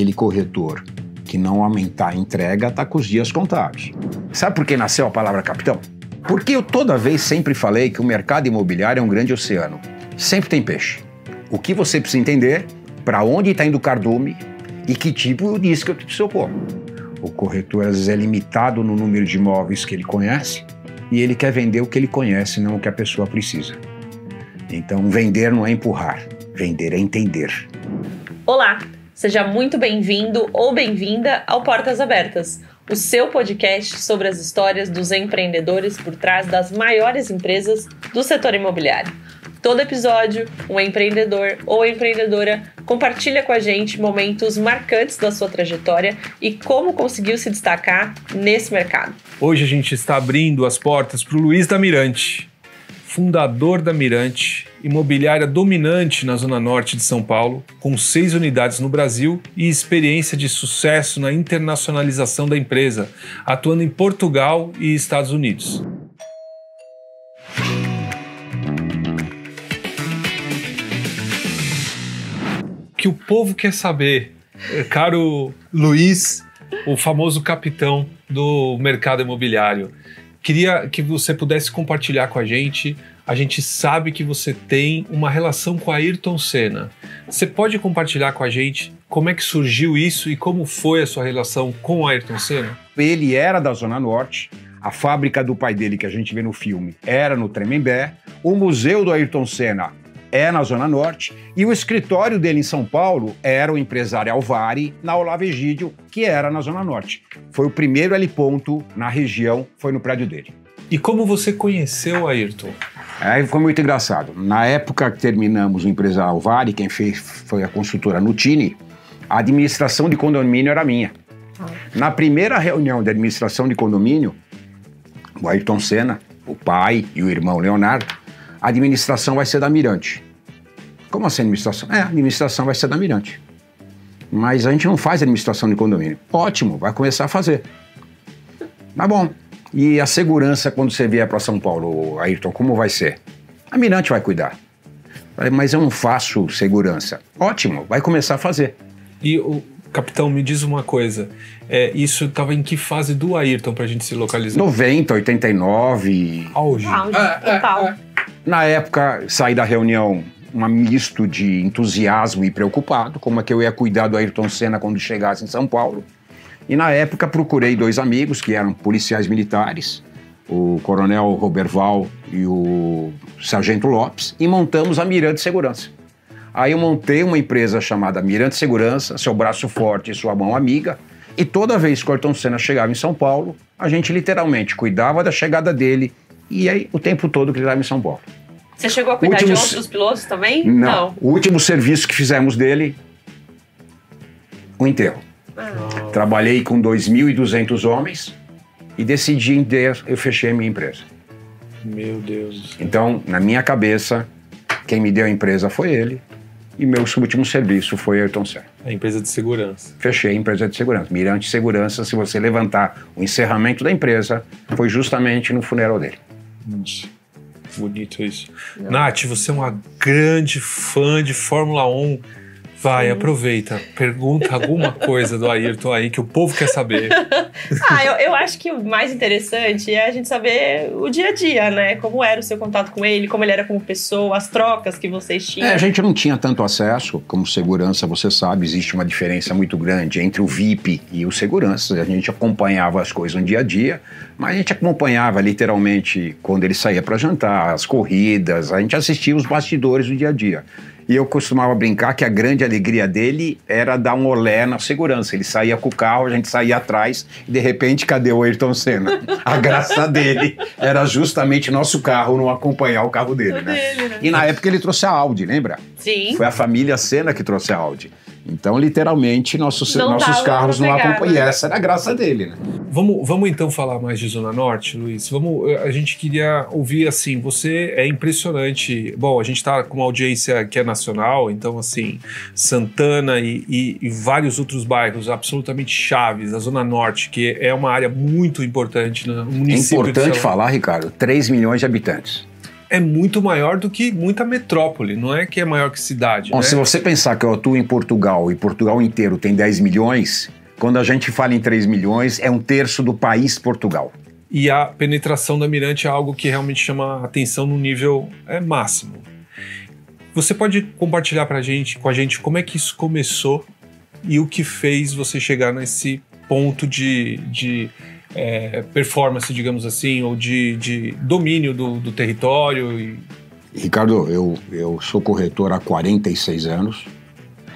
aquele corretor que não aumentar a entrega está com os dias contados. Sabe por que nasceu a palavra capitão? Porque eu toda vez sempre falei que o mercado imobiliário é um grande oceano. Sempre tem peixe. O que você precisa entender, para onde está indo o cardume e que tipo de isca que te socorro. O corretor às vezes é limitado no número de imóveis que ele conhece e ele quer vender o que ele conhece, não o que a pessoa precisa. Então vender não é empurrar, vender é entender. Olá, seja muito bem-vindo ou bem-vinda ao Portas Abertas, o seu podcast sobre as histórias dos empreendedores por trás das maiores empresas do setor imobiliário. Todo episódio, um empreendedor ou empreendedora compartilha com a gente momentos marcantes da sua trajetória e como conseguiu se destacar nesse mercado. Hoje a gente está abrindo as portas para o Luiz da Mirante, fundador da Mirante, imobiliária dominante na Zona Norte de São Paulo, com 6 unidades no Brasil e experiência de sucesso na internacionalização da empresa, atuando em Portugal e Estados Unidos. Que o povo quer saber, caro Luiz, o famoso capitão do mercado imobiliário. Queria que você pudesse compartilhar com a gente. A gente sabe que você tem uma relação com a Ayrton Senna. Você pode compartilhar com a gente como é que surgiu isso e como foi a sua relação com a Ayrton Senna? Ele era da Zona Norte, a fábrica do pai dele que a gente vê no filme era no Tremembé, o museu do Ayrton Senna é na Zona Norte e o escritório dele em São Paulo era o empresário Alvari, na Olavo Egídio, que era na Zona Norte. Foi o primeiro L ponto na região, foi no prédio dele. E como você conheceu a Ayrton? Aí foi muito engraçado. Na época que terminamos o empresário Alvari, quem fez foi a consultora Nutini, a administração de condomínio era minha. Na primeira reunião de administração de condomínio, o Ayrton Senna, o pai e o irmão Leonardo, a administração vai ser da Mirante. Como assim administração? A administração vai ser da Mirante. Mas a gente não faz administração de condomínio. Ótimo, vai começar a fazer. Tá bom. E a segurança quando você vier para São Paulo, Ayrton, como vai ser? A Mirante vai cuidar. Falei, mas eu não faço segurança. Ótimo, vai começar a fazer. E o capitão, me diz uma coisa. Isso estava em que fase do Ayrton para a gente se localizar? 90, 89. Auge. Total. Na época, saí da reunião um misto de entusiasmo e preocupado, como é que eu ia cuidar do Ayrton Senna quando chegasse em São Paulo. E na época procurei 2 amigos que eram policiais militares, o coronel Roberval e o sargento Lopes, e montamos a Mirante Segurança. Aí eu montei uma empresa chamada Mirante Segurança, seu braço forte e sua mão amiga, e toda vez que o Ayrton Senna chegava em São Paulo, a gente literalmente cuidava da chegada dele e aí o tempo todo que ele estava em São Paulo. Você chegou a cuidar de outros pilotos também? Não. O último serviço que fizemos dele, o enterro. Trabalhei com 2.200 homens e decidi, eu fechei a minha empresa. Meu Deus. Então, na minha cabeça, quem me deu a empresa foi ele e meu último serviço foi Ayrton Senna. A empresa de segurança. Fechei a empresa de segurança. Mirante Segurança, se você levantar o encerramento da empresa, foi justamente no funeral dele. Bonito isso. Nath, você é uma grande fã de Fórmula 1. Vai, aproveita, pergunta alguma coisa do Ayrton aí que o povo quer saber. Eu acho que o mais interessante é a gente saber o dia a dia, né? Como era o seu contato com ele, como ele era como pessoa, as trocas que vocês tinham. A gente não tinha tanto acesso, como segurança, você sabe, existe uma diferença muito grande entre o VIP e o segurança. A gente acompanhava as coisas no dia a dia, mas a gente acompanhava literalmente quando ele saía para jantar, as corridas, a gente assistia os bastidores do dia a dia. E eu costumava brincar que a grande alegria dele era dar um olé na segurança. Ele saía com o carro, a gente saía atrás e de repente, cadê o Ayrton Senna? A graça dele era justamente nosso carro não acompanhar o carro dele, né? E na época ele trouxe a Audi, lembra? Sim. Foi a família Senna que trouxe a Audi. Então, literalmente, nossos carros não acompanham. E essa era a graça dele, né? Vamos então falar mais de Zona Norte, Luiz? A gente queria ouvir, assim, você é impressionante. Bom, a gente está com uma audiência que é nacional, então, assim, Santana e vários outros bairros absolutamente chaves, a Zona Norte, que é uma área muito importante no município. É importante falar, Ricardo, 3 milhões de habitantes. é muito maior do que muita metrópole, não é que é maior que cidade. Bom, né? Se você pensar que eu atuo em Portugal e Portugal inteiro tem 10 milhões, quando a gente fala em 3 milhões, é 1/3 do país Portugal. E a penetração da Mirante é algo que realmente chama a atenção no nível máximo. Você pode compartilhar com a gente como é que isso começou e o que fez você chegar nesse ponto de performance, digamos assim, ou de domínio do território? Ricardo, eu sou corretor há 46 anos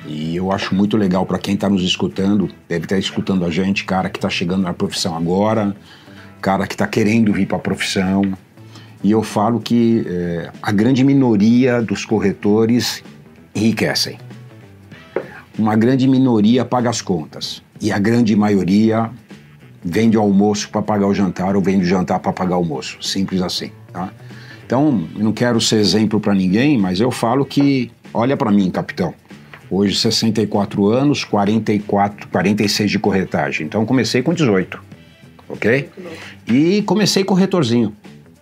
e eu acho muito legal para quem está nos escutando, deve estar escutando a gente, cara que está chegando na profissão agora, cara que está querendo vir para a profissão. E eu falo que a grande minoria dos corretores enriquecem. Uma grande minoria paga as contas e a grande maioria vende o almoço para pagar o jantar ou vende o jantar para pagar o almoço. Simples assim, tá? Então, eu não quero ser exemplo para ninguém, mas eu falo que, olha para mim, capitão, hoje 64 anos, 46 de corretagem. Então, comecei com 18, ok? E comecei corretorzinho.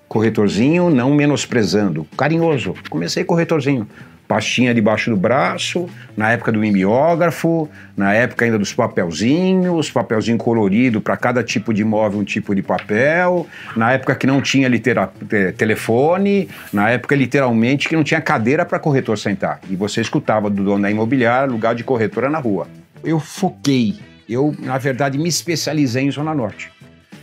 Corretorzinho, não menosprezando, carinhoso. Comecei corretorzinho. Pastinha debaixo do braço, na época do mimeógrafo, na época ainda dos papelzinho colorido para cada tipo de imóvel, um tipo de papel, na época que não tinha telefone, na época literalmente que não tinha cadeira para corretor sentar. E você escutava do dono da imobiliária, lugar de corretora na rua. Eu na verdade me especializei em Zona Norte.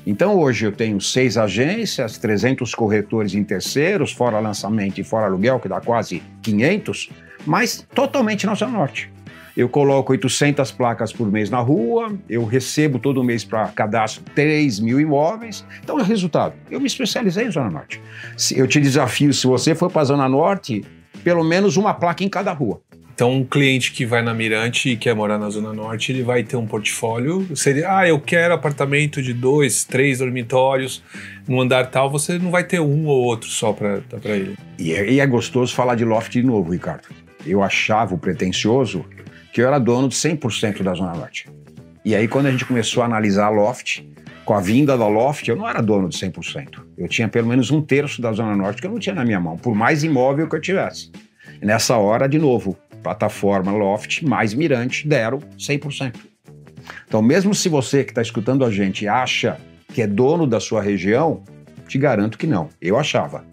Então hoje eu tenho 6 agências, 300 corretores em terceiros, fora lançamento e fora aluguel, que dá quase 500, mas totalmente na Zona Norte. Eu coloco 800 placas por mês na rua, eu recebo todo mês para cadastro 3 mil imóveis. Então é o resultado. Eu me especializei em Zona Norte. Eu te desafio, se você for para a Zona Norte, pelo menos uma placa em cada rua. Então, um cliente que vai na Mirante e quer morar na Zona Norte, ele vai ter um portfólio. Seria, eu quero apartamento de 2, 3 dormitórios, no andar tal, você não vai ter um ou outro só para ele. E é gostoso falar de loft de novo, Ricardo. Eu achava o pretensioso que eu era dono de 100% da Zona Norte. E aí, quando a gente começou a analisar a loft, com a vinda da loft, eu não era dono de 100%. Eu tinha pelo menos 1/3 da Zona Norte que eu não tinha na minha mão, por mais imóvel que eu tivesse. E nessa hora, de novo, plataforma Loft mais Mirante deram 100%. Então, mesmo se você que está escutando a gente acha que é dono da sua região, te garanto que não. Eu achava.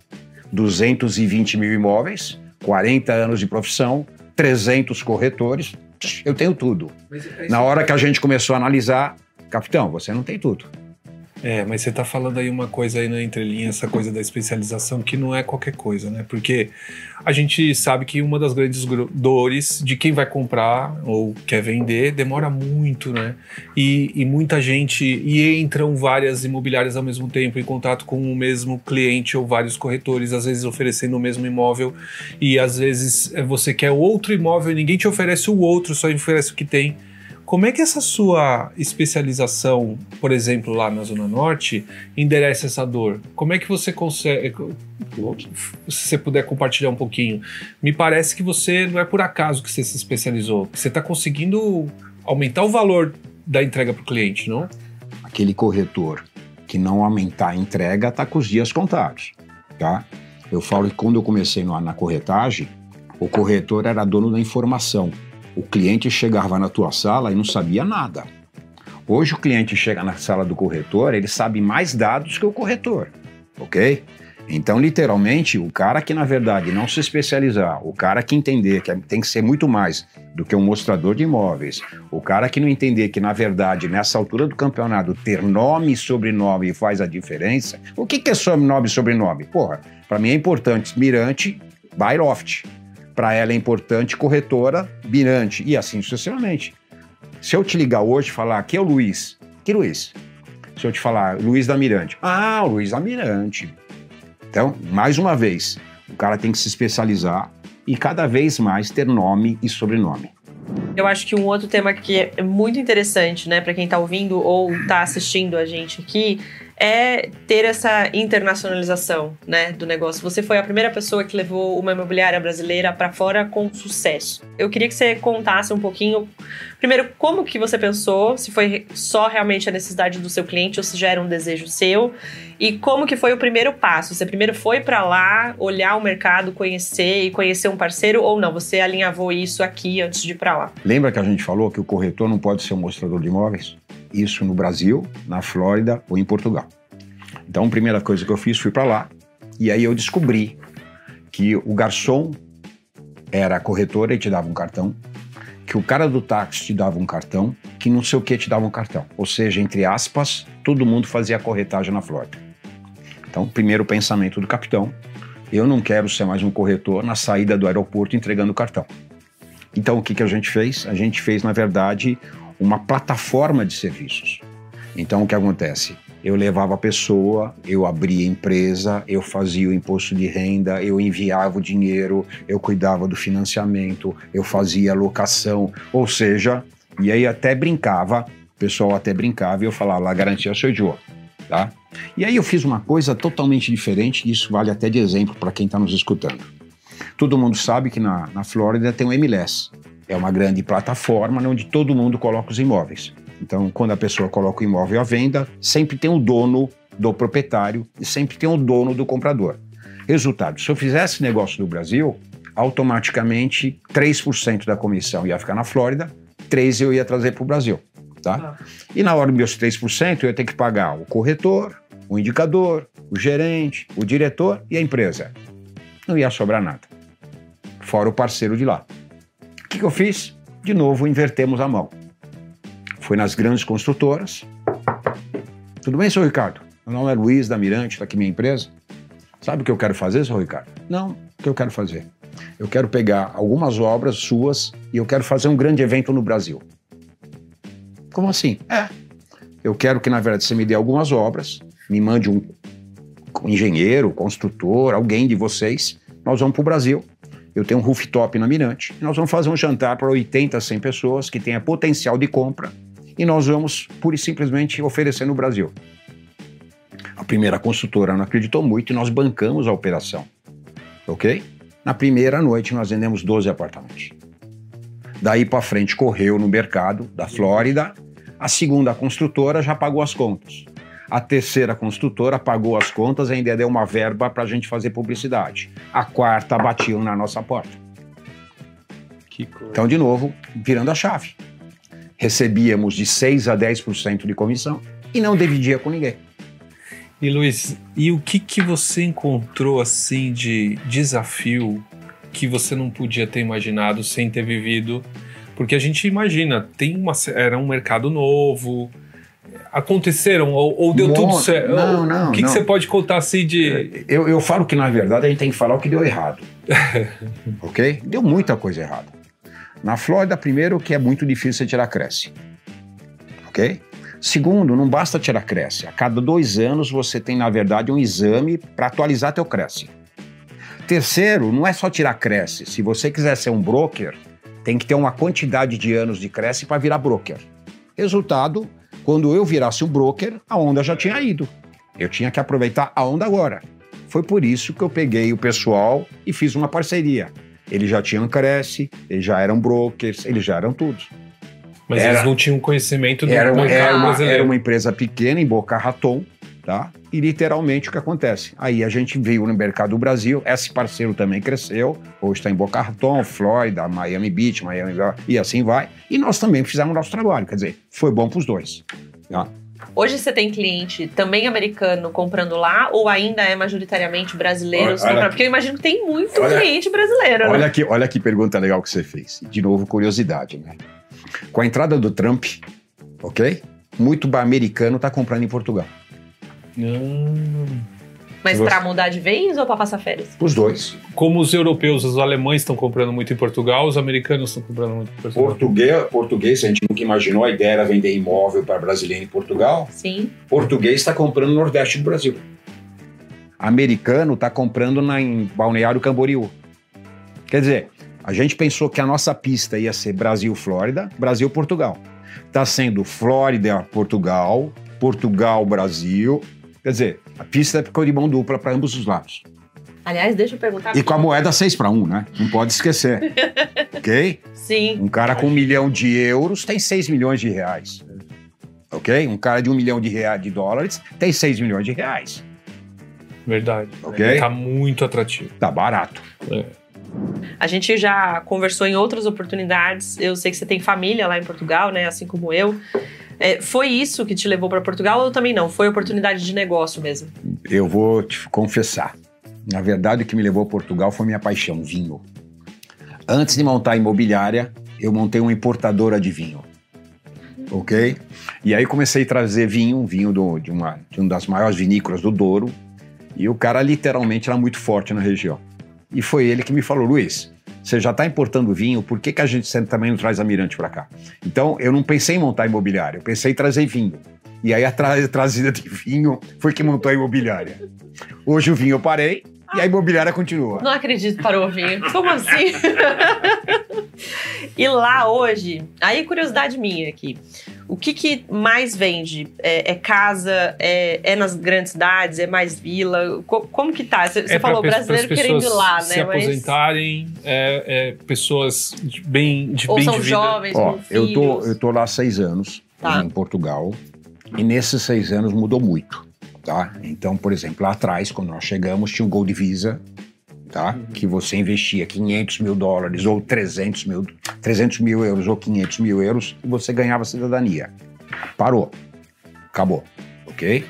220 mil imóveis, 40 anos de profissão, 300 corretores, eu tenho tudo. Na hora que a gente começou a analisar, capitão, você não tem tudo. Mas você está falando aí uma coisa aí na entrelinha, essa coisa da especialização, que não é qualquer coisa, né? Porque a gente sabe que uma das grandes dores de quem vai comprar ou quer vender demora muito, né? E muita gente, e entram várias imobiliárias ao mesmo tempo em contato com o mesmo cliente ou vários corretores, às vezes oferecendo o mesmo imóvel, e às vezes você quer outro imóvel e ninguém te oferece o outro, só oferece o que tem. Como é que essa sua especialização, por exemplo, lá na Zona Norte, endereça essa dor? Como é que você consegue, se você puder compartilhar um pouquinho? Me parece que você, não é por acaso que você se especializou, que você está conseguindo aumentar o valor da entrega para o cliente, não? Aquele corretor que não aumentar a entrega está com os dias contados, tá? Eu falo que quando eu comecei na corretagem, o corretor era dono da informação. O cliente chegava na tua sala e não sabia nada. Hoje o cliente chega na sala do corretor, ele sabe mais dados que o corretor, ok? Então, literalmente, o cara que, na verdade, não se especializar, o cara que entender que tem que ser muito mais do que um mostrador de imóveis, o cara que não entender que, na verdade, nessa altura do campeonato, ter nome e sobrenome faz a diferença. O que é nome e sobrenome? Porra, para mim é importante Mirante, by Loft. Para ela é importante corretora, Mirante, e assim sucessivamente. Se eu te ligar hoje e falar, aqui é o Luiz. Que Luiz? Se eu te falar, Luiz da Mirante. Ah, o Luiz da Mirante. Então, mais uma vez, o cara tem que se especializar e cada vez mais ter nome e sobrenome. Eu acho que um outro tema que é muito interessante, né, para quem está ouvindo ou está assistindo a gente aqui, é ter essa internacionalização, né, do negócio. Você foi a primeira pessoa que levou uma imobiliária brasileira para fora com sucesso. Eu queria que você contasse um pouquinho, primeiro, como que você pensou, se foi só realmente a necessidade do seu cliente ou se já era um desejo seu, e como que foi o primeiro passo. Você primeiro foi para lá, olhar o mercado, conhecer um parceiro, ou não? Você alinhavou isso aqui antes de ir para lá? Lembra que a gente falou que o corretor não pode ser um mostrador de imóveis? Isso no Brasil, na Flórida ou em Portugal. Então, a primeira coisa que eu fiz, fui para lá, e aí eu descobri que o garçom era corretora e te dava um cartão, que o cara do táxi te dava um cartão, que não sei o que te dava um cartão. Ou seja, entre aspas, todo mundo fazia corretagem na Flórida. Então, primeiro pensamento do capitão, eu não quero ser mais um corretor na saída do aeroporto entregando o cartão. Então, o que a gente fez? A gente fez, na verdade, uma plataforma de serviços. Então, o que acontece? Eu levava a pessoa, eu abria a empresa, eu fazia o imposto de renda, eu enviava o dinheiro, eu cuidava do financiamento, eu fazia a locação, ou seja, e aí até brincava, o pessoal até brincava e eu falava, lá garantia sou eu, tá? E aí eu fiz uma coisa totalmente diferente, e isso vale até de exemplo para quem está nos escutando. Todo mundo sabe que na Flórida tem o MLS, é uma grande plataforma onde todo mundo coloca os imóveis. Então, quando a pessoa coloca o imóvel à venda, sempre tem o dono do proprietário e sempre tem o dono do comprador. Resultado, se eu fizesse negócio no Brasil, automaticamente 3% da comissão ia ficar na Flórida, 3% eu ia trazer para o Brasil, tá? E na hora dos meus 3%, eu ia ter que pagar o corretor, o indicador, o gerente, o diretor e a empresa. Não ia sobrar nada, fora o parceiro de lá. O que eu fiz? De novo, invertemos a mão. Fui nas grandes construtoras. Tudo bem, seu Ricardo? Meu nome é Luiz da Mirante, está aqui minha empresa. Sabe o que eu quero fazer, seu Ricardo? Não, o que eu quero fazer? Eu quero pegar algumas obras suas e eu quero fazer um grande evento no Brasil. Como assim? Eu quero que, na verdade, você me dê algumas obras, me mande um engenheiro, construtor, alguém de vocês. Nós vamos para o Brasil. Eu tenho um rooftop na Mirante. E nós vamos fazer um jantar para 80, 100 pessoas que tenha potencial de compra. E nós vamos, pura e simplesmente, oferecer no Brasil. A primeira construtora não acreditou muito e nós bancamos a operação. Ok? Na primeira noite nós vendemos 12 apartamentos. Daí para frente correu no mercado da Flórida. A segunda construtora já pagou as contas. A terceira construtora pagou as contas e ainda deu uma verba para a gente fazer publicidade. A quarta batiu na nossa porta. Que coisa. Então, de novo, virando a chave. Recebíamos de 6% a 10% de comissão e não dividia com ninguém. E Luiz, e o que você encontrou assim de desafio que você não podia ter imaginado sem ter vivido? Porque a gente imagina, era um mercado novo, aconteceram ou deu tudo certo? Não. O que você pode contar assim de... Eu falo que, na verdade, a gente tem que falar o que deu errado. Ok? Deu muita coisa errada. Na Flórida, primeiro, que é muito difícil você tirar Cresce. Ok? Segundo, não basta tirar Cresce. A cada 2 anos você tem, na verdade, um exame para atualizar teu Cresce. Terceiro, não é só tirar Cresce. Se você quiser ser um broker, tem que ter uma quantidade de anos de Cresce para virar broker. Resultado, quando eu virasse um broker, a onda já tinha ido. Eu tinha que aproveitar a onda agora. Foi por isso que eu peguei o pessoal e fiz uma parceria. Eles já tinham Cresce, eles já eram brokers, eles já eram tudo. Mas eles não tinham conhecimento do mercado brasileiro. Era uma empresa pequena em Boca Raton, tá? E literalmente o que acontece? Aí a gente veio no mercado do Brasil, esse parceiro também cresceu, hoje está em Boca Raton, Flórida, Miami Beach, e assim vai. E nós também fizemos o nosso trabalho, quer dizer, foi bom para os dois. Tá? Hoje você tem cliente também americano comprando lá ou ainda é majoritariamente brasileiros comprando? Porque eu imagino que tem muito cliente brasileiro. Olha que pergunta legal que você fez. De novo, curiosidade, né? Com a entrada do Trump, ok? Muito americano está comprando em Portugal. Mas para mudar de vez ou para passar férias? Os dois. Como os europeus, os alemães estão comprando muito em Portugal, os americanos estão comprando muito em Portugal. Português, a gente nunca imaginou, a ideia era vender imóvel para brasileiro em Portugal. Sim. Português está comprando no Nordeste do Brasil. Americano está comprando em Balneário Camboriú. Quer dizer, a gente pensou que a nossa pista ia ser Brasil-Flórida, Brasil-Portugal. Está sendo Flórida-Portugal, Portugal-Brasil, Quer dizer, a pista ficou de mão dupla para ambos os lados. Aliás, deixa eu perguntar... E com a moeda 6-1, né? Não pode esquecer. Ok? Sim. Um cara com 1 milhão de euros tem 6 milhões de reais. Ok? Um cara de 1 milhão de dólares tem 6 milhões de reais. Verdade. Ok? Tá muito atrativo. Tá barato. A gente já conversou em outras oportunidades. Eu sei que você tem família lá em Portugal, né? Assim como eu. Foi isso que te levou para Portugal ou também não? Foi oportunidade de negócio mesmo? Eu vou te confessar. Na verdade, o que me levou a Portugal foi minha paixão, vinho. Antes de montar a imobiliária, eu montei uma importadora de vinho. Ok? E aí comecei a trazer vinho de uma das maiores vinícolas do Douro. E o cara literalmente era muito forte na região. E foi ele que me falou, Luiz, você já está importando vinho, por que a gente também não traz a Mirante para cá? Então, eu não pensei em montar a imobiliária, eu pensei em trazer vinho. E aí a trazida de vinho foi que montou a imobiliária. Hoje o vinho eu parei e a imobiliária continua. Não acredito, parou o vinho. Como assim? E lá hoje, aí curiosidade minha aqui, o que mais vende? É casa? É nas grandes cidades? É mais vila? Como que tá? Você falou brasileiro querendo ir lá, né? Se aposentarem, pessoas de bem de ou bem são de vida. jovens, com filhos. Eu tô lá há 6 anos, em Portugal, e nesses 6 anos mudou muito, tá? Então, por exemplo, lá atrás, quando nós chegamos, tinha um Gold Visa, tá? Que você investia 500 mil dólares ou 300 mil euros ou 500 mil euros e você ganhava cidadania. Parou. Acabou. Ok?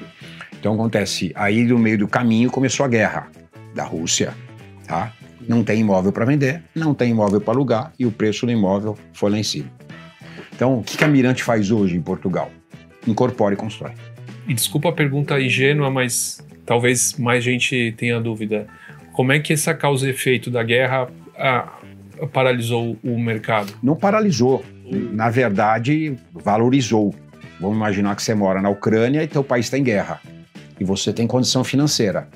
Então acontece, aí no meio do caminho começou a guerra da Rússia, tá? Não tem imóvel para vender, não tem imóvel para alugar e o preço do imóvel foi lá em cima. Então, o que a Mirante faz hoje em Portugal? Incorpora e constrói. E desculpa a pergunta ingênua, mas talvez mais gente tenha dúvida. Como é que essa causa e efeito da guerra paralisou o mercado? Não paralisou. Na verdade, valorizou. Vamos imaginar que você mora na Ucrânia e teu país está em guerra. E você tem condição financeira.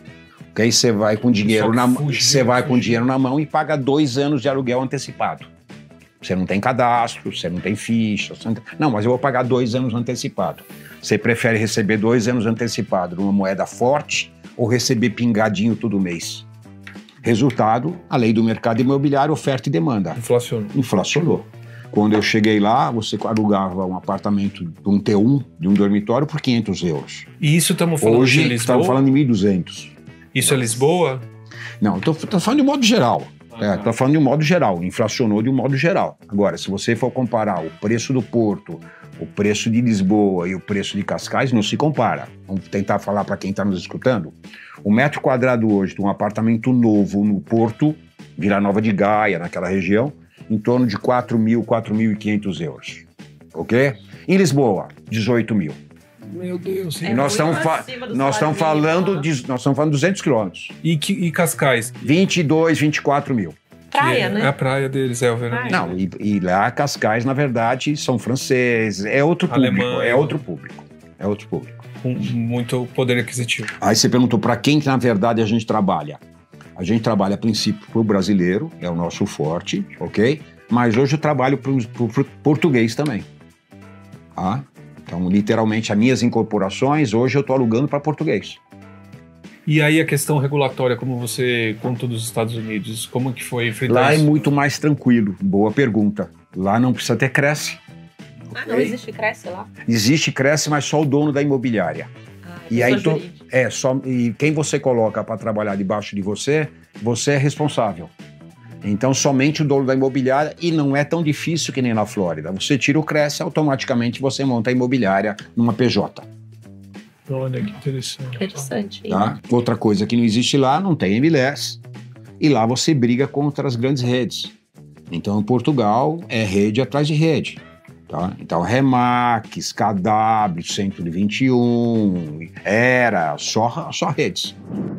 Okay? Você vai com dinheiro na mão e paga 2 anos de aluguel antecipado. Você não tem cadastro, você não tem ficha. Não, mas eu vou pagar 2 anos antecipado. Você prefere receber 2 anos antecipado numa moeda forte ou receber pingadinho todo mês? Resultado, a lei do mercado imobiliário, oferta e demanda. Inflacionou. Quando eu cheguei lá, você alugava um apartamento de um T1, de um dormitório, por 500 euros. E isso estamos falando de Lisboa? Hoje estamos falando de 1.200. Isso é Lisboa? Não, estou falando de modo geral. Estou falando de um modo geral, inflacionou de um modo geral. Agora, se você for comparar o preço do Porto, o preço de Lisboa e o preço de Cascais, não se compara. Vamos tentar falar para quem está nos escutando. O metro quadrado hoje de um apartamento novo no Porto, Vila Nova de Gaia, naquela região, em torno de 4.000, 4.500 euros. Ok? Em Lisboa, 18 mil. Meu Deus. E nós estamos falando de 200 quilômetros. E Cascais? 22, 24 mil. Praia, né? É a praia deles, o verão. Não, e lá Cascais, na verdade, são franceses, é outro público, Alemanha. é outro público. Com muito poder aquisitivo. Aí você perguntou para quem que, na verdade, a gente trabalha. A gente trabalha, a princípio, para o brasileiro, é o nosso forte, ok? Mas hoje eu trabalho para o português também. Tá? Então, literalmente, as minhas incorporações, hoje eu estou alugando para português. E aí a questão regulatória, como você contou dos Estados Unidos, como que foi enfrentar Lá isso? é muito mais tranquilo, boa pergunta. Lá não precisa ter Cresce. Não existe Cresce lá? Existe Cresce, mas só o dono da imobiliária. E aí e quem você coloca para trabalhar debaixo de você, você é responsável. Então somente o dono da imobiliária, e não é tão difícil que nem na Flórida. Você tira o Cresce, automaticamente você monta a imobiliária numa PJ. Olha que interessante. Interessante. Tá? Outra coisa que não existe lá, não tem MLS. E lá você briga contra as grandes redes. Então em Portugal é rede atrás de rede. Tá? Então, Remax, KW, 121, Era, só redes.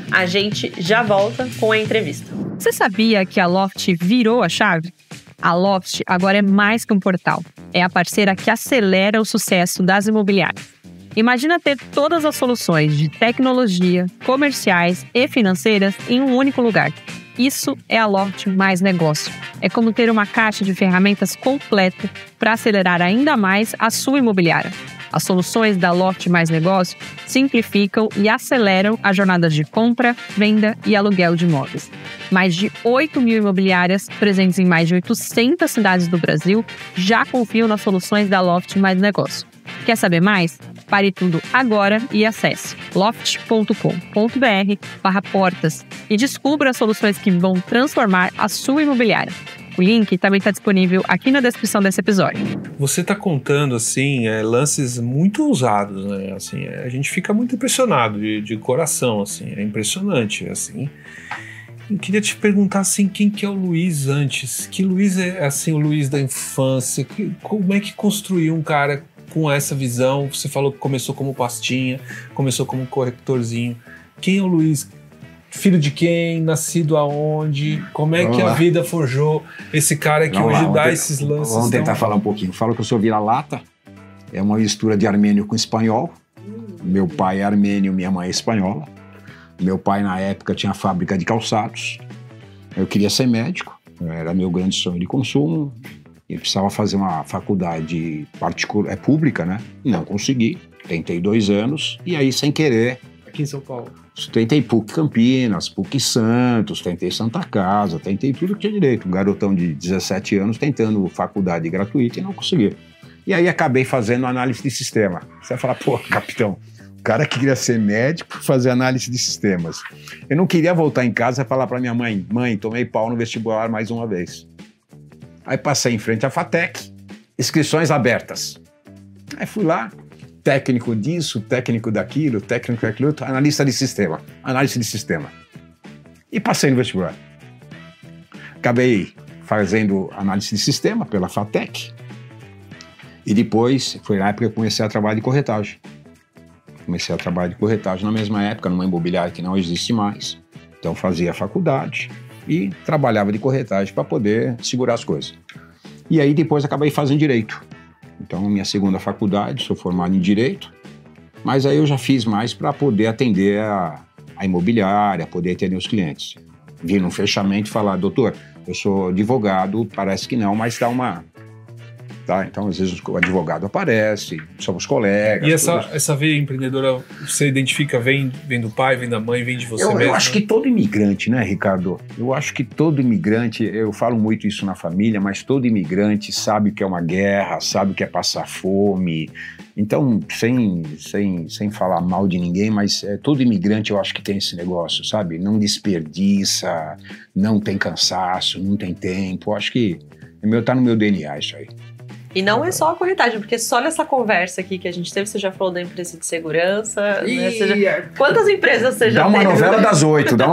A gente já volta com a entrevista. Você sabia que a Loft virou a chave? A Loft agora é mais que um portal. É a parceira que acelera o sucesso das imobiliárias. Imagina ter todas as soluções de tecnologia, comerciais e financeiras em um único lugar. Isso é a Loft mais negócio. É como ter uma caixa de ferramentas completa para acelerar ainda mais a sua imobiliária. As soluções da Loft Mais Negócio simplificam e aceleram as jornadas de compra, venda e aluguel de imóveis. Mais de 8 mil imobiliárias, presentes em mais de 800 cidades do Brasil, já confiam nas soluções da Loft Mais Negócio. Quer saber mais? Pare tudo agora e acesse loft.com.br/portas e descubra as soluções que vão transformar a sua imobiliária. O link também está disponível aqui na descrição desse episódio. Você está contando, assim, lances muito ousados, né? Assim, a gente fica muito impressionado de coração, assim, é impressionante, assim. Eu queria te perguntar, assim, quem que é o Luiz antes? Que Luiz é, assim, o Luiz da infância? Como é que construiu um cara com essa visão? Você falou que começou como pastinha, começou como corretorzinho. Quem é o Luiz? Filho de quem? Nascido aonde? Como é que a vida forjou esse cara que hoje dá esses lances? Vamos tentar falar um pouquinho. Falo que eu sou vira-lata. É uma mistura de armênio com espanhol. Meu pai é armênio, minha mãe é espanhola. Meu pai, na época, tinha fábrica de calçados. Eu queria ser médico. Era meu grande sonho de consumo. Eu precisava fazer uma faculdade particular, pública, né? Não consegui. Tentei 2 anos. E aí, sem querer... Aqui em São Paulo. Tentei PUC Campinas, PUC Santos, tentei Santa Casa, tentei tudo que tinha direito. Um garotão de 17 anos tentando faculdade gratuita e não consegui. E aí acabei fazendo análise de sistema. Você vai falar, pô, capitão, o cara que queria ser médico, fazer análise de sistemas. Eu não queria voltar em casa e falar para minha mãe, tomei pau no vestibular mais uma vez. Aí passei em frente à FATEC, inscrições abertas. Aí fui lá, técnico disso, técnico daquilo, analista de sistema, análise de sistema. E passei no vestibular. Acabei fazendo análise de sistema pela FATEC. E depois, foi na época que eu comecei a trabalhar de corretagem. Comecei a trabalhar de corretagem na mesma época, numa imobiliária que não existe mais. Então fazia faculdade e trabalhava de corretagem para poder segurar as coisas. E aí depois acabei fazendo direito. Então, minha segunda faculdade, sou formado em Direito, mas aí eu já fiz mais para poder atender a imobiliária, poder atender os clientes. Vir num fechamento e falar, doutor, eu sou advogado, parece que não, mas dá uma... Tá? Então, às vezes o advogado aparece, somos colegas. E essa veia empreendedora, você identifica, vem do pai, vem da mãe, vem de você mesmo? Eu acho que todo imigrante, né, Ricardo? Eu acho que todo imigrante, eu falo muito isso na família, mas todo imigrante sabe o que é uma guerra, sabe o que é passar fome. Então, sem falar mal de ninguém, mas todo imigrante eu acho que tem esse negócio, sabe? Não desperdiça, não tem cansaço, não tem tempo. Eu acho que tá no meu DNA isso aí. E não é só a corretagem, porque só nessa conversa aqui que a gente teve, você já falou da empresa de segurança, né? Quantas empresas você já teve? Dá uma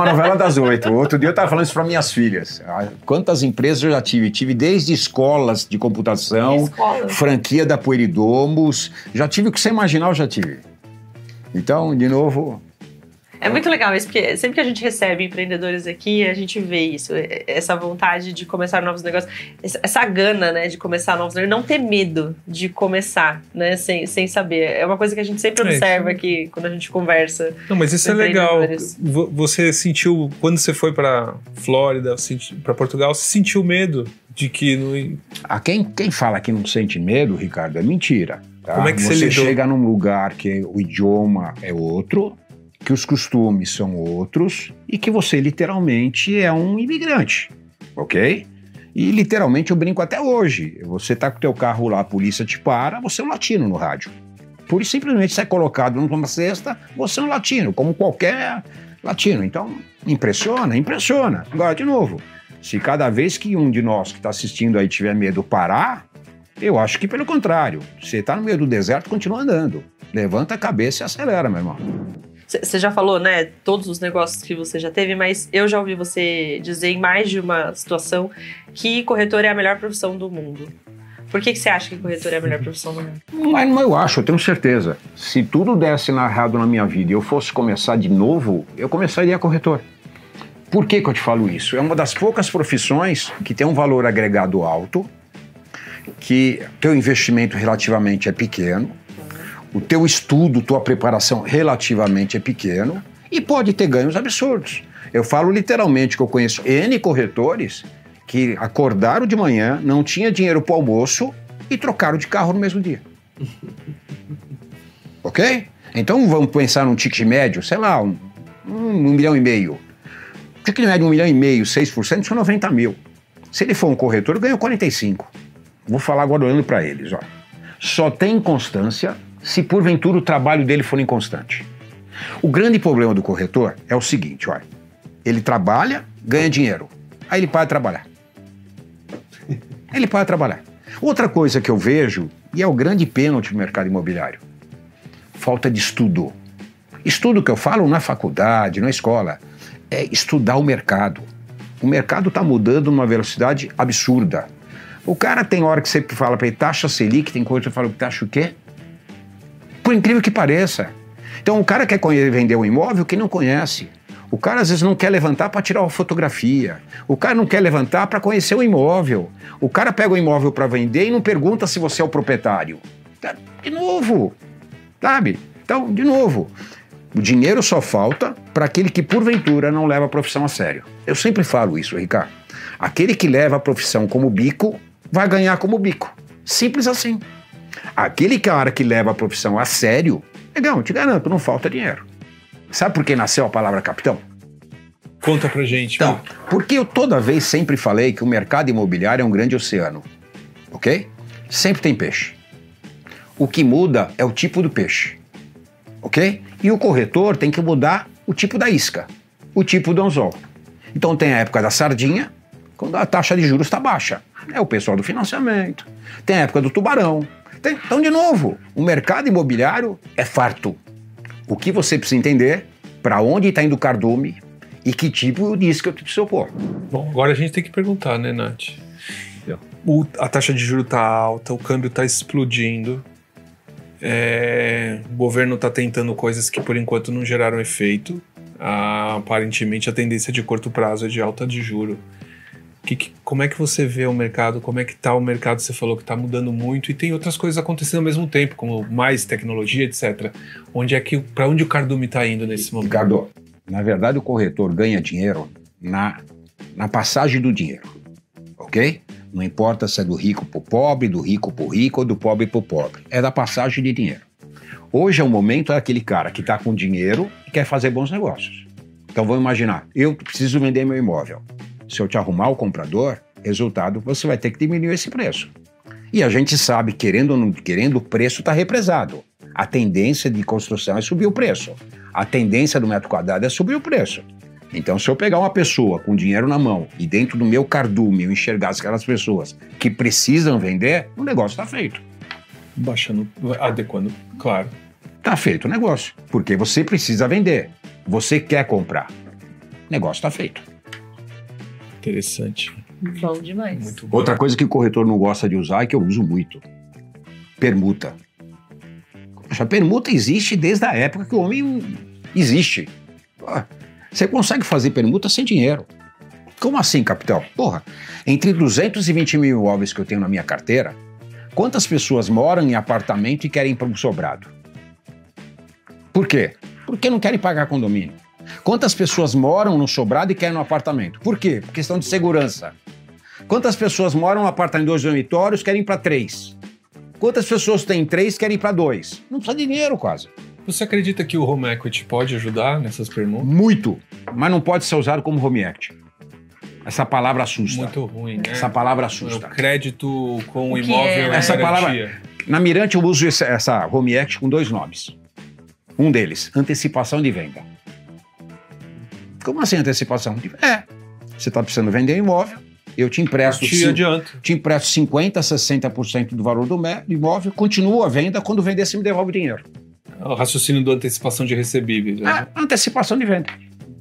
novela das 8. Outro dia eu estava falando isso para minhas filhas. Quantas empresas eu já tive? Tive desde escolas de computação, franquia da Pueridomos, já tive o que você imaginar, eu já tive. Então, de novo... É muito legal isso, porque sempre que a gente recebe empreendedores aqui, a gente vê isso, essa vontade de começar novos negócios, essa gana, né, de começar novos negócios, não ter medo de começar, né, sem saber. É uma coisa que a gente sempre observa aqui, quando a gente conversa. Não, mas isso é legal. Você sentiu, quando você foi para Flórida, para Portugal, você sentiu medo de que... Quem fala que não sente medo, Ricardo, é mentira. Tá? Como é que você chega num lugar que o idioma é outro, que os costumes são outros e que você literalmente é um imigrante, ok? E literalmente eu brinco até hoje. Você tá com o teu carro lá, a polícia te para, você é um latino no rádio. Por isso simplesmente você é colocado numa cesta, você é um latino, como qualquer latino. Então, impressiona. Agora, de novo, se cada vez que um de nós que está assistindo aí tiver medo parar, eu acho que pelo contrário. Você tá no meio do deserto, continua andando. Levanta a cabeça e acelera, meu irmão. Você já falou, né, todos os negócios que você já teve, mas eu já ouvi você dizer em mais de uma situação que corretor é a melhor profissão do mundo. Por que você acha que corretor é a melhor profissão do mundo? Mas eu tenho certeza. Se tudo desse errado na minha vida e eu fosse começar de novo, eu começaria corretor. Por que eu te falo isso? É uma das poucas profissões que tem um valor agregado alto, que teu investimento relativamente é pequeno, o teu estudo, tua preparação relativamente é pequeno e pode ter ganhos absurdos. Eu falo literalmente que eu conheço N corretores que acordaram de manhã, não tinha dinheiro para o almoço e trocaram de carro no mesmo dia. ok? Então vamos pensar num ticket médio, sei lá, 1,5 milhão. Ticket médio 1,5 milhão, 6%, são 90 mil. Se ele for um corretor, eu ganho 45. Vou falar agora olhando para eles, ó. Só tem constância se porventura o trabalho dele for inconstante. O grande problema do corretor é o seguinte, olha. Ele trabalha, ganha dinheiro. Aí ele para de trabalhar. Ele para de trabalhar. Outra coisa que eu vejo, e é o grande pênalti do mercado imobiliário, falta de estudo. Estudo que eu falo na faculdade, na escola, é estudar o mercado. O mercado está mudando numa velocidade absurda. O cara tem hora que você fala para ele, taxa Selic, tem coisa que você fala, taxa o quê? Por incrível que pareça. Então o cara quer vender um imóvel que não conhece. O cara às vezes não quer levantar para tirar uma fotografia. O cara não quer levantar para conhecer o imóvel. O cara pega o imóvel para vender e não pergunta se você é o proprietário. De novo, sabe? Então, de novo, o dinheiro só falta para aquele que porventura não leva a profissão a sério. Eu sempre falo isso, Ricardo. Aquele que leva a profissão como bico vai ganhar como bico. Simples assim. Aquele cara que leva a profissão a sério, negão, te garanto, não falta dinheiro. Sabe por que nasceu a palavra capitão? Conta pra gente. Então, porque eu toda vez sempre falei que o mercado imobiliário é um grande oceano, ok? Sempre tem peixe. O que muda é o tipo do peixe, ok? E o corretor tem que mudar o tipo da isca, o tipo do anzol. Então tem a época da sardinha, quando a taxa de juros está baixa. É o pessoal do financiamento. Tem a época do tubarão. Então, de novo, o mercado imobiliário é farto. O que você precisa entender, para onde está indo o cardume e que tipo de isca tu precisa opor. Bom, agora a gente tem que perguntar, né, Nath? A taxa de juros está alta, o câmbio está explodindo, o governo está tentando coisas que por enquanto não geraram efeito. Aparentemente a tendência de curto prazo é de alta de juros. Como é que você vê o mercado? Como é que está o mercado? Você falou que está mudando muito e tem outras coisas acontecendo ao mesmo tempo, como mais tecnologia, etc. Para onde o cardume está indo nesse momento? Ricardo, na verdade o corretor ganha dinheiro na passagem do dinheiro, ok? Não importa se é do rico para o pobre, do rico para o rico ou do pobre para o pobre. É da passagem de dinheiro. Hoje é o momento daquele cara que está com dinheiro e quer fazer bons negócios. Então vamos imaginar, eu preciso vender meu imóvel. Se eu te arrumar o comprador, resultado, você vai ter que diminuir esse preço. E a gente sabe, querendo ou não querendo, o preço está represado. A tendência de construção é subir o preço. A tendência do metro quadrado é subir o preço. Então, se eu pegar uma pessoa com dinheiro na mão e dentro do meu cardume eu enxergar aquelas pessoas que precisam vender, o negócio está feito. Baixando, adequando, claro. Está feito o negócio, porque você precisa vender. Você quer comprar. O negócio está feito. Interessante. Bom demais. Muito bom. Outra coisa que o corretor não gosta de usar e que eu uso muito. Permuta. A permuta existe desde a época que o homem existe. Você consegue fazer permuta sem dinheiro. Como assim, capitão? Porra, entre 220 mil imóveis que eu tenho na minha carteira, quantas pessoas moram em apartamento e querem ir para um sobrado? Por quê? Porque não querem pagar condomínio. Quantas pessoas moram no sobrado e querem no apartamento? Por quê? Por questão de segurança. Quantas pessoas moram no apartamento em 2 dormitórios e querem ir para 3? Quantas pessoas têm 3 e querem ir para 2? Não precisa de dinheiro quase. Você acredita que o home equity pode ajudar nessas permutas? Muito, mas não pode ser usado como home equity. Essa palavra assusta. Muito ruim, né? Essa palavra assusta. O crédito com o que imóvel é? Essa garantia. palavra... Na Mirante eu uso essa home equity com 2 nomes. Um deles, antecipação de venda. Como assim antecipação? Você está precisando vender um imóvel, eu te empresto... Te empresto 50%, 60% do valor do imóvel, continua a venda, quando vender você me devolve o dinheiro. O raciocínio da antecipação de recebíveis. Né? Antecipação de venda.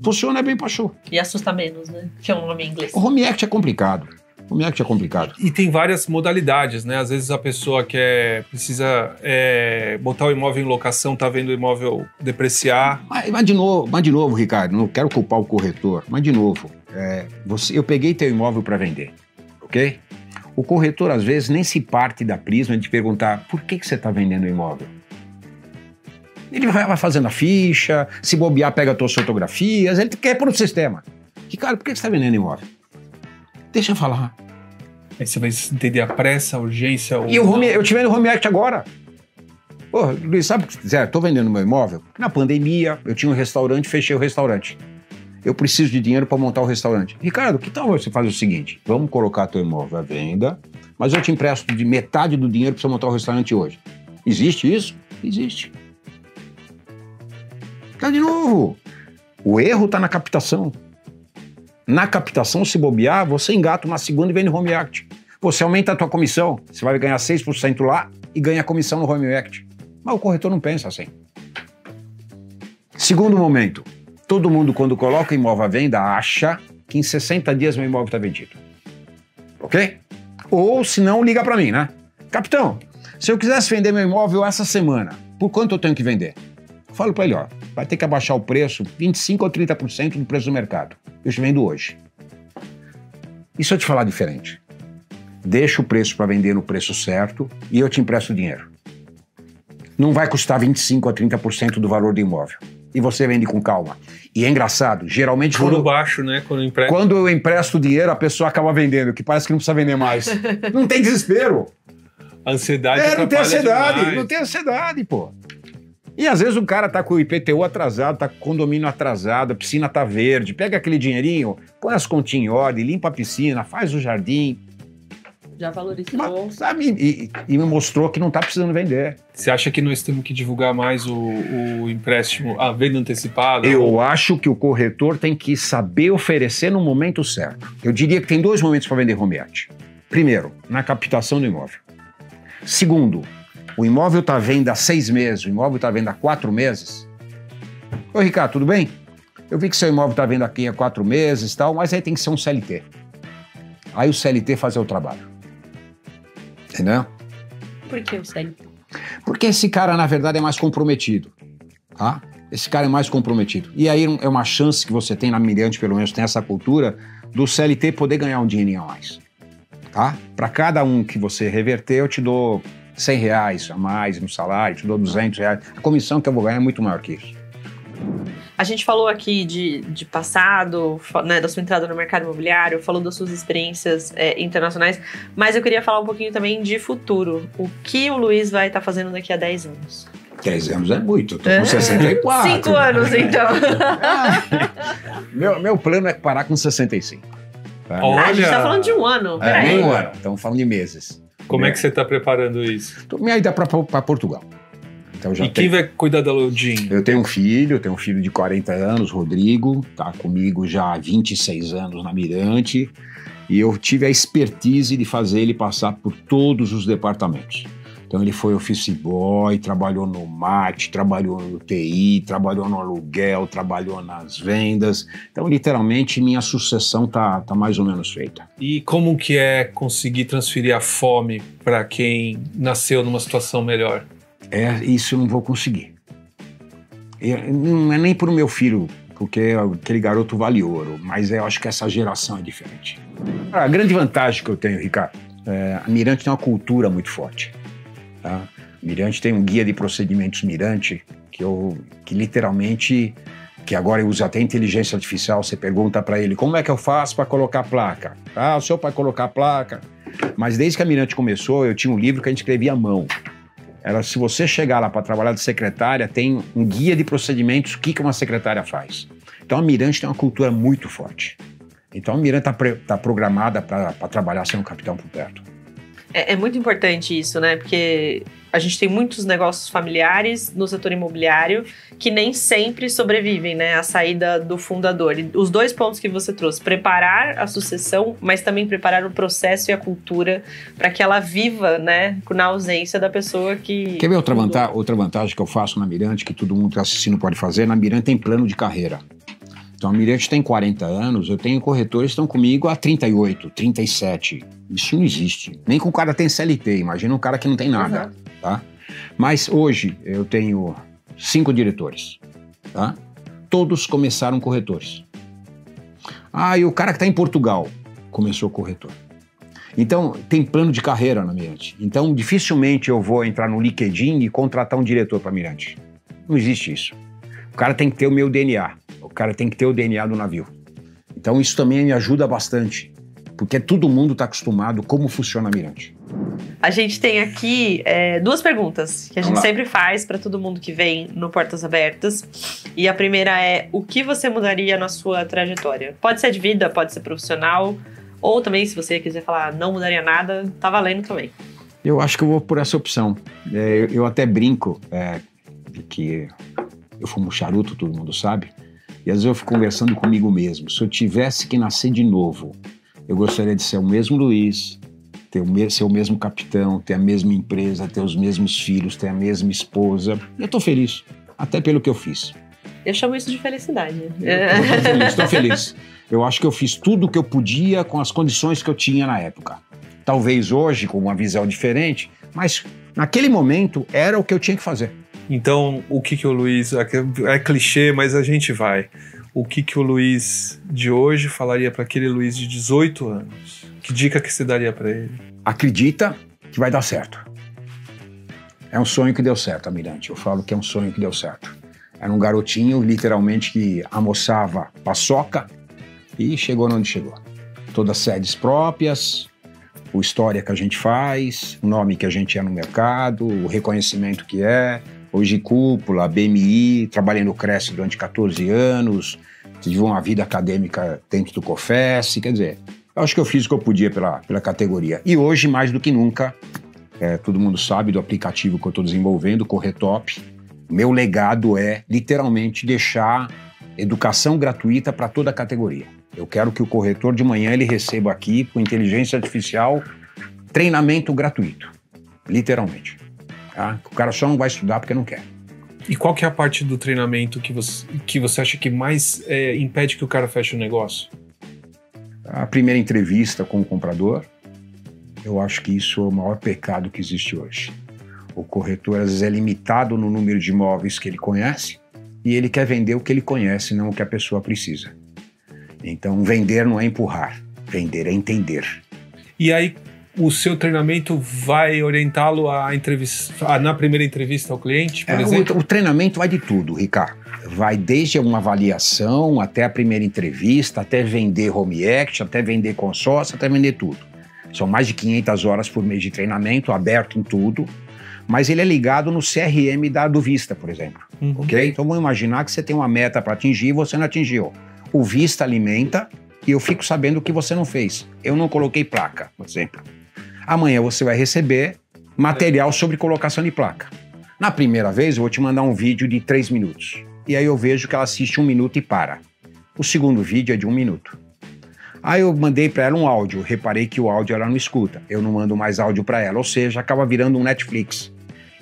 Funciona bem pra show. E assusta menos, né? Que é um nome em inglês. O home equity é complicado. E tem várias modalidades, né? Às vezes a pessoa precisa botar o imóvel em locação, tá vendo o imóvel depreciar. Mas de novo, Ricardo, não quero culpar o corretor, mas de novo, eu peguei teu imóvel para vender, ok? O corretor, às vezes, nem se parte da prisma de perguntar por que você está vendendo o imóvel. Ele vai fazendo a ficha, se bobear, pega as tuas fotografias, ele quer pôr no sistema. Ricardo, por que você está vendendo imóvel? Deixa eu falar. Aí você vai entender a pressa, a urgência... E eu tive no home equity agora. Pô, Luiz, sabe o que quiser? Estou vendendo meu imóvel. Na pandemia, eu tinha um restaurante, fechei o restaurante. Eu preciso de dinheiro para montar o restaurante. Ricardo, que tal você fazer o seguinte? Vamos colocar teu imóvel à venda, mas eu te empresto de metade do dinheiro para você montar o restaurante hoje. Existe isso? Existe. Tá de novo. O erro está na captação. Na captação, se bobear, você engata uma segunda e vende no Home Act. Você aumenta a tua comissão, você vai ganhar 6% lá e ganha comissão no Home Act. Mas o corretor não pensa assim. Segundo momento, todo mundo quando coloca imóvel à venda acha que em 60 dias meu imóvel está vendido. Ok? Ou se não, liga para mim, né? Capitão, se eu quisesse vender meu imóvel essa semana, por quanto eu tenho que vender? Eu falo para ele, ó, vai ter que abaixar o preço 25% ou 30% do preço do mercado. Eu te vendo hoje. E se eu te falar diferente? Deixa o preço para vender no preço certo e eu te empresto o dinheiro. Não vai custar 25% a 30% do valor do imóvel. E você vende com calma. E é engraçado, geralmente... Por baixo, né? Quando eu empresto o dinheiro, a pessoa acaba vendendo, que parece que não precisa vender mais. Não tem desespero. A ansiedade não tem ansiedade, demais. não tem ansiedade, pô. E às vezes o cara tá com o IPTU atrasado, tá com o condomínio atrasado, a piscina tá verde, pega aquele dinheirinho, põe as continhas em ordem, limpa a piscina, faz o jardim. Já valorizou. Sabe, e me mostrou que não tá precisando vender. Você acha que nós temos que divulgar mais o empréstimo, a venda antecipada? Eu acho que o corretor tem que saber oferecer no momento certo. Eu diria que tem 2 momentos para vender home equity. Primeiro, na captação do imóvel. Segundo, o imóvel está à venda há 6 meses, o imóvel está à venda há 4 meses. Oi, Ricardo, tudo bem? Eu vi que seu imóvel está à venda aqui há 4 meses e tal, mas aí tem que ser um CLT. Aí o CLT fazer o trabalho. Entendeu? Por que o CLT? Porque esse cara, na verdade, é mais comprometido. Tá? Esse cara é mais comprometido. E aí é uma chance que você tem na Mirante, pelo menos tem essa cultura, do CLT poder ganhar um dinheirinho a mais. Tá? Para cada um que você reverter, eu te dou R$100 a mais no salário, te dou R$200. A comissão que eu vou ganhar é muito maior que isso. A gente falou aqui de passado, né, da sua entrada no mercado imobiliário, falou das suas experiências internacionais, mas eu queria falar um pouquinho também de futuro. O que o Luiz vai estar fazendo daqui a 10 anos? 10 anos é muito, eu tô com 64. 5 anos, então. Meu plano é parar com 65. Tá? Olha! A gente tá falando de um ano, peraí. Nem um ano, estamos falando de meses. Como é que você está preparando isso? Minha ida é para Portugal. Então, e quem vai cuidar da Lodin? Eu tenho um filho de 40 anos, Rodrigo, tá comigo já há 26 anos na Mirante, e eu tive a expertise de fazer ele passar por todos os departamentos. Então ele foi office boy, trabalhou no marketing, trabalhou no TI, trabalhou no aluguel, trabalhou nas vendas. Então literalmente minha sucessão tá mais ou menos feita. E como que é conseguir transferir a fome para quem nasceu numa situação melhor? Isso eu não vou conseguir. Não é nem pro meu filho, porque aquele garoto vale ouro, mas eu acho que essa geração é diferente. A grande vantagem que eu tenho, Ricardo, a Mirante tem uma cultura muito forte. Tá? Mirante tem um guia de procedimentos Mirante, que literalmente, que agora eu uso até inteligência artificial, você pergunta para ele, como é que eu faço para colocar a placa? O senhor pode colocar a placa. Mas desde que a Mirante começou, eu tinha um livro que a gente escrevia à mão. Se você chegar lá para trabalhar de secretária, tem um guia de procedimentos, o que uma secretária faz. Então a Mirante tem uma cultura muito forte. Então a Mirante está programada para trabalhar sem um capitão por perto. É muito importante isso, né? Porque a gente tem muitos negócios familiares no setor imobiliário que nem sempre sobrevivem, né? A saída do fundador. E os 2 pontos que você trouxe, preparar a sucessão, mas também preparar o processo e a cultura para que ela viva, né? Na ausência da pessoa que... Quer ver outra vantagem que eu faço na Mirante, que todo mundo que está assistindo pode fazer? Na Mirante tem plano de carreira. Então a Mirante tem 40 anos, eu tenho corretores que estão comigo há 38, 37. Isso não existe. Nem com o cara tem CLT, imagina um cara que não tem nada. Uhum. Tá? Mas hoje eu tenho 5 diretores. Tá? Todos começaram corretores. E o cara que está em Portugal começou corretor. Então tem plano de carreira na Mirante. Então dificilmente eu vou entrar no LinkedIn e contratar um diretor para Mirante. Não existe isso. O cara tem que ter o meu DNA. O cara tem que ter o DNA do navio. Então isso também me ajuda bastante. porque todo mundo está acostumado como funciona a Mirante. A gente tem aqui 2 perguntas que a gente Vamos lá. sempre faz para todo mundo que vem no Portas Abertas. E a primeira é: o que você mudaria na sua trajetória? Pode ser de vida, pode ser profissional, ou também, se você quiser falar não mudaria nada, tá valendo também. Eu acho que eu vou por essa opção. Eu até brinco de que eu fumo charuto, todo mundo sabe, e às vezes eu fico conversando comigo mesmo. Se eu tivesse que nascer de novo, eu gostaria de ser o mesmo Luiz, ser o mesmo capitão, ter a mesma empresa, ter os mesmos filhos, ter a mesma esposa. Eu tô feliz, até pelo que eu fiz. Eu chamo isso de felicidade. Estou feliz. Eu acho que eu fiz tudo o que eu podia com as condições que eu tinha na época. Talvez hoje, com uma visão diferente, mas naquele momento era o que eu tinha que fazer. Então, o que o Luiz... É clichê, mas a gente vai. O que o Luiz de hoje falaria para aquele Luiz de 18 anos? Que dica que você daria para ele? Acredita que vai dar certo. É um sonho que deu certo, Almirante. Eu falo que é um sonho que deu certo. Era um garotinho, literalmente, que almoçava paçoca e chegou onde chegou. Todas sedes próprias, a história que a gente faz, o nome que a gente é no mercado, o reconhecimento que é. Hoje cúpula, BMI, trabalhei no Cresce durante 14 anos, tive uma vida acadêmica dentro do COFES, quer dizer, eu acho que eu fiz o que eu podia pela categoria. E hoje, mais do que nunca, todo mundo sabe do aplicativo que eu estou desenvolvendo, o Corretop. Meu legado é, literalmente, deixar educação gratuita para toda a categoria. Eu quero que o corretor de manhã ele receba aqui, com inteligência artificial, treinamento gratuito. Literalmente. Tá? O cara só não vai estudar porque não quer. E qual que é a parte do treinamento que você acha que mais impede que o cara feche o negócio? A primeira entrevista com o comprador, eu acho que isso é o maior pecado que existe hoje. O corretor, às vezes, é limitado no número de imóveis que ele conhece e ele quer vender o que ele conhece, não o que a pessoa precisa. Então, vender não é empurrar, vender é entender. E aí, o seu treinamento vai orientá-lo na primeira entrevista ao cliente, por exemplo? O treinamento vai de tudo, Ricardo. Vai desde uma avaliação, até a primeira entrevista, até vender home action, até vender consórcio, até vender tudo. São mais de 500 horas por mês de treinamento, aberto em tudo. Mas ele é ligado no CRM do Vista, por exemplo. Ok? Então vamos imaginar que você tem uma meta para atingir e você não atingiu. O Vista alimenta e eu fico sabendo o que você não fez. Eu não coloquei placa, por exemplo. Amanhã você vai receber material sobre colocação de placa. Na primeira vez eu vou te mandar um vídeo de 3 minutos. E aí eu vejo que ela assiste 1 minuto e para. O segundo vídeo é de 1 minuto. Aí eu mandei para ela um áudio, reparei que o áudio ela não escuta. Eu não mando mais áudio para ela, ou seja, acaba virando um Netflix.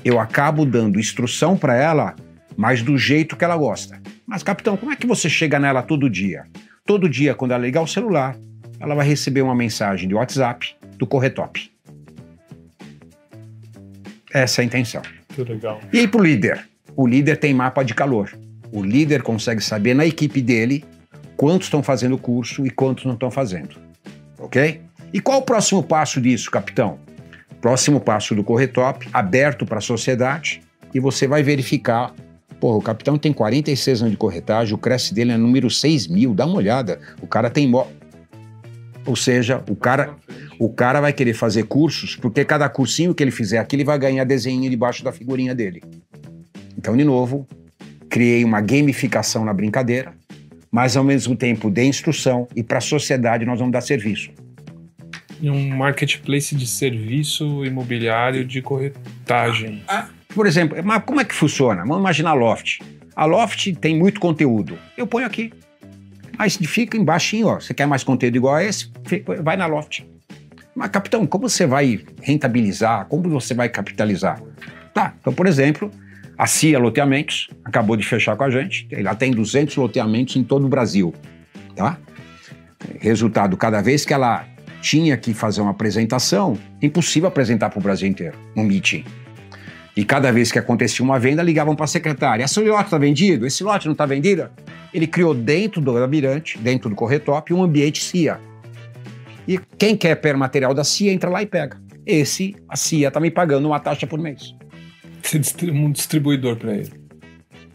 Eu acabo dando instrução para ela, mas do jeito que ela gosta. Mas, capitão, como é que você chega nela todo dia? Todo dia, quando ela ligar o celular, ela vai receber uma mensagem de WhatsApp do Corretop. Essa é a intenção. Muito legal. E aí pro líder? O líder tem mapa de calor. O líder consegue saber na equipe dele quantos estão fazendo o curso e quantos não estão fazendo. Ok? E qual o próximo passo disso, capitão? Próximo passo do Corretop, aberto para a sociedade, e você vai verificar. Pô, o capitão tem 46 anos de corretagem, o Cresce dele é número 6.000, dá uma olhada. O cara tem... Ou seja, o cara vai querer fazer cursos, porque cada cursinho que ele fizer aqui, ele vai ganhar desenho debaixo da figurinha dele. Então, de novo, criei uma gamificação na brincadeira, mas ao mesmo tempo dei instrução e para a sociedade nós vamos dar serviço. E um marketplace de serviço imobiliário de corretagem. Por exemplo, mas como é que funciona? Vamos imaginar a Loft. A Loft tem muito conteúdo. Eu ponho aqui. Aí fica embaixinho, ó. Você quer mais conteúdo igual a esse? Vai na Loft. Mas, capitão, como você vai rentabilizar? Como você vai capitalizar? Tá, então, por exemplo, a CIA Loteamentos acabou de fechar com a gente. Ela tem 200 loteamentos em todo o Brasil. Tá? Resultado, cada vez que ela tinha que fazer uma apresentação, impossível apresentar para o Brasil inteiro, um meeting. E cada vez que acontecia uma venda, ligavam para a secretária. Esse lote está vendido? Esse lote não está vendido? Ele criou dentro do Almirante, dentro do Corretop, um ambiente CIA. E quem quer material da CIA, entra lá e pega. A CIA está me pagando uma taxa por mês. Você um distribuidor para ele.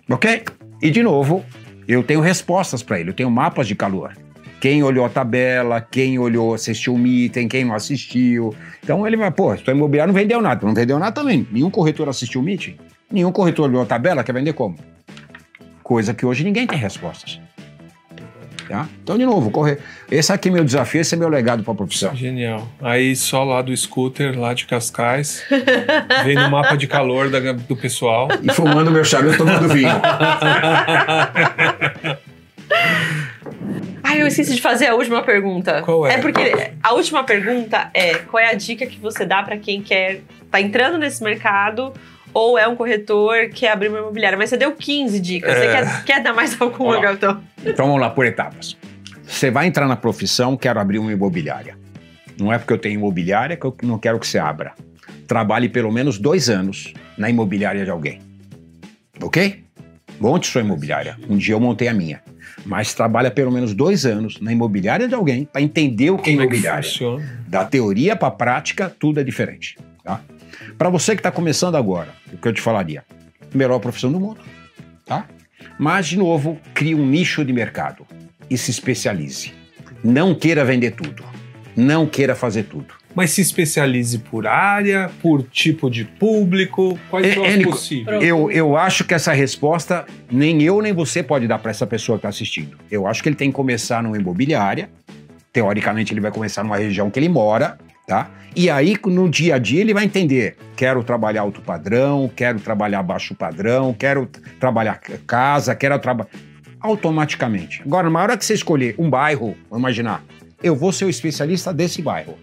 Ok? E, de novo, eu tenho respostas para ele, eu tenho mapas de calor. quem olhou a tabela, quem olhou, assistiu o meeting, quem não assistiu. Então ele vai, pô, se o imobiliário não vendeu nada. Não vendeu nada também. Nenhum corretor assistiu o meeting. Nenhum corretor olhou a tabela, quer vender como? Coisa que hoje ninguém tem respostas. Tá? Então, de novo, esse aqui é meu desafio, esse é meu legado para a profissão. Genial. Aí só lá do scooter, lá de Cascais, vendo o mapa de calor do pessoal. E fumando meu charuto, tomando vinho. Ai, eu esqueci de fazer a última pergunta. Qual é? É porque a última pergunta é: qual é a dica que você dá para quem tá entrando nesse mercado ou é um corretor que quer abrir uma imobiliária? Mas você deu 15 dicas. Você quer dar mais alguma, Galtão? Então vamos lá, por etapas. Você vai entrar na profissão, quero abrir uma imobiliária. Não é porque eu tenho imobiliária que eu não quero que você abra. Trabalhe pelo menos 2 anos na imobiliária de alguém. Ok? Monte sua imobiliária. Um dia eu montei a minha. Mas trabalha pelo menos 2 anos na imobiliária de alguém para entender o que é imobiliária. Da teoria para a prática, tudo é diferente. Tá? Para você que está começando agora, o que eu te falaria? Melhor profissão do mundo. Tá? Mas, de novo, crie um nicho de mercado e se especialize. Não queira vender tudo. Não queira fazer tudo. Mas se especialize por área, por tipo de público, quais são os possíveis? Eu acho que essa resposta nem eu nem você pode dar para essa pessoa que está assistindo. Eu acho que ele tem que começar numa imobiliária. Teoricamente, ele vai começar numa região que ele mora, tá? E aí, no dia a dia, ele vai entender. Quero trabalhar alto padrão, quero trabalhar baixo padrão, quero trabalhar casa, quero trabalhar... Automaticamente. Agora, na hora que você escolher um bairro, vamos imaginar, eu vou ser o especialista desse bairro.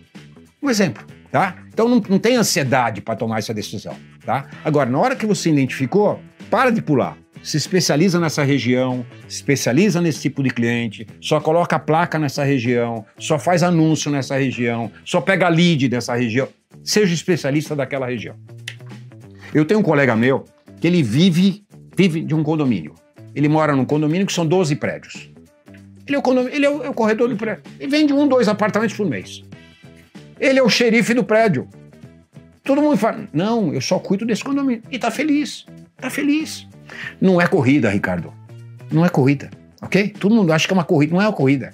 Um exemplo, tá? Então não tem ansiedade para tomar essa decisão, tá? Agora, na hora que você identificou, para de pular. Se especializa nessa região, se especializa nesse tipo de cliente, só coloca a placa nessa região, só faz anúncio nessa região, só pega lead dessa região. Seja especialista daquela região. Eu tenho um colega meu que ele vive de um condomínio. Ele mora num condomínio que são 12 prédios. Ele é o corretor do prédio. Ele vende 1, 2 apartamentos por mês. Ele é o xerife do prédio. Todo mundo fala, não, eu só cuido desse condomínio. E tá feliz, tá feliz. Não é corrida, Ricardo. Não é corrida, ok? Todo mundo acha que é uma corrida, não é uma corrida.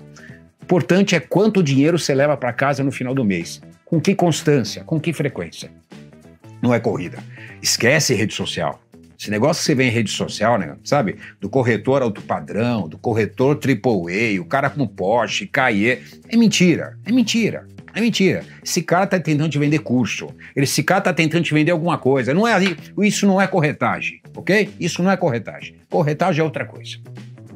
O importante é quanto dinheiro você leva para casa no final do mês. Com que constância, com que frequência. Não é corrida. Esquece rede social. Esse negócio que você vê em rede social, né, sabe? Do corretor alto padrão, do corretor AAA, o cara com Porsche, Caie. É mentira, é mentira. É mentira. Esse cara tá tentando te vender curso. Esse cara tá tentando te vender alguma coisa. Não é, isso não é corretagem, ok? Isso não é corretagem. Corretagem é outra coisa.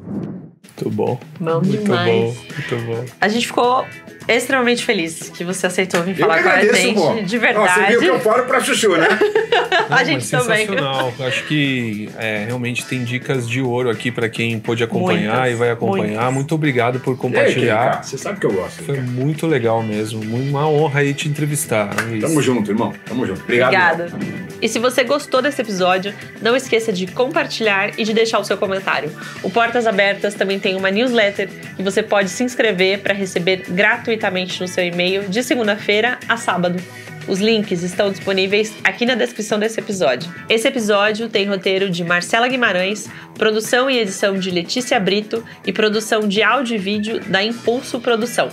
Muito bom. Bom muito demais. Bom, muito bom. A gente ficou extremamente feliz que você aceitou vir falar com a gente. Pô. De verdade. Você viu que eu falo pra chuchu, né? A gente também. Sensacional. Acho que realmente tem dicas de ouro aqui para quem pôde acompanhar muitas, e vai acompanhar. Muitas. Muito obrigado por compartilhar. Você sabe que eu gosto. Foi muito legal mesmo. Uma honra aí te entrevistar, Luiz. Tamo junto, irmão. Tamo junto. Obrigada. E se você gostou desse episódio, não esqueça de compartilhar e de deixar o seu comentário. O Portas Abertas também tem uma newsletter que você pode se inscrever para receber gratuitamente no seu e-mail de segunda-feira a sábado. Os links estão disponíveis aqui na descrição desse episódio. Esse episódio tem roteiro de Marcela Guimarães, produção e edição de Letícia Brito e produção de áudio e vídeo da Impulso Produção.